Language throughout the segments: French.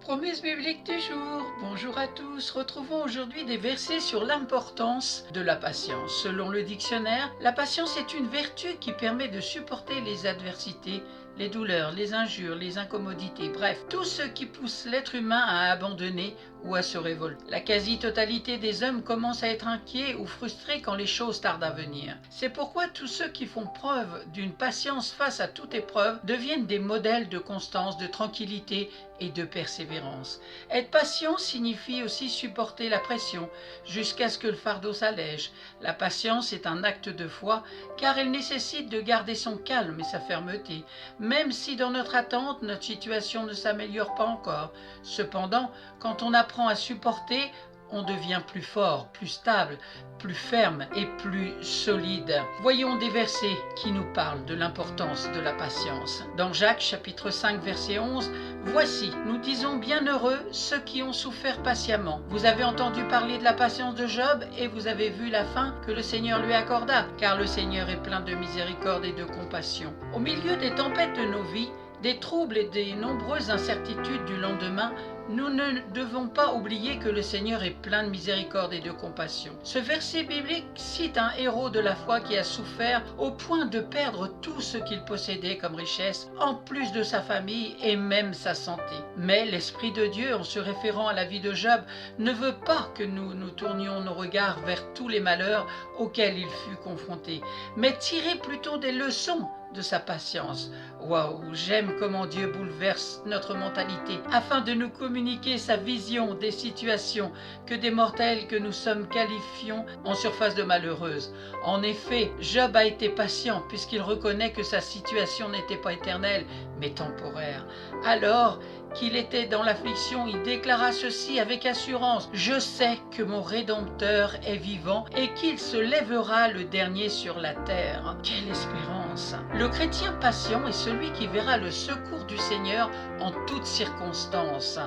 Promesse biblique du jour. Bonjour à tous. Retrouvons aujourd'hui des versets sur l'importance de la patience. Selon le dictionnaire, la patience est une vertu qui permet de supporter les adversités, les douleurs, les injures, les incommodités, bref, tout ce qui pousse l'être humain à abandonner ou à se révolter. La quasi-totalité des hommes commence à être inquiets ou frustrés quand les choses tardent à venir. C'est pourquoi tous ceux qui font preuve d'une patience face à toute épreuve deviennent des modèles de constance, de tranquillité et de persévérance. Être patient signifie aussi supporter la pression jusqu'à ce que le fardeau s'allège. La patience est un acte de foi car elle nécessite de garder son calme et sa fermeté, même si dans notre attente, notre situation ne s'améliore pas encore. Cependant, quand on apprend à supporter, on devient plus fort, plus stable, plus ferme et plus solide. Voyons des versets qui nous parlent de l'importance de la patience. Dans Jacques chapitre 5 verset 11, « Voici, nous disons bienheureux ceux qui ont souffert patiemment. Vous avez entendu parler de la patience de Job et vous avez vu la fin que le Seigneur lui accorda, car le Seigneur est plein de miséricorde et de compassion. » Au milieu des tempêtes de nos vies, des troubles et des nombreuses incertitudes du lendemain, nous ne devons pas oublier que le Seigneur est plein de miséricorde et de compassion. Ce verset biblique cite un héros de la foi qui a souffert au point de perdre tout ce qu'il possédait comme richesse, en plus de sa famille et même sa santé. Mais l'Esprit de Dieu, en se référant à la vie de Job, ne veut pas que nous tournions nos regards vers tous les malheurs auxquels il fut confronté, mais tirer plutôt des leçons de sa patience. Waouh, j'aime comment Dieu bouleverse notre mentalité afin de nous communiquer sa vision des situations que des mortels que nous sommes qualifions en surface de malheureuses. En effet, Job a été patient puisqu'il reconnaît que sa situation n'était pas éternelle mais temporaire. Alors qu'il était dans l'affliction, il déclara ceci avec assurance: « Je sais que mon Rédempteur est vivant et qu'il se lèvera le dernier sur la terre. » Quelle espérance! Le chrétien patient est celui qui verra le secours du Seigneur en toutes circonstances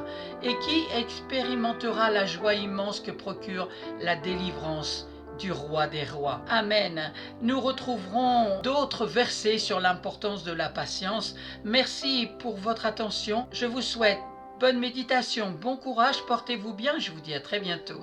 et qui expérimentera la joie immense que procure la délivrance du roi des rois. Amen. Nous retrouverons d'autres versets sur l'importance de la patience. Merci pour votre attention. Je vous souhaite bonne méditation, bon courage, portez-vous bien. Je vous dis à très bientôt.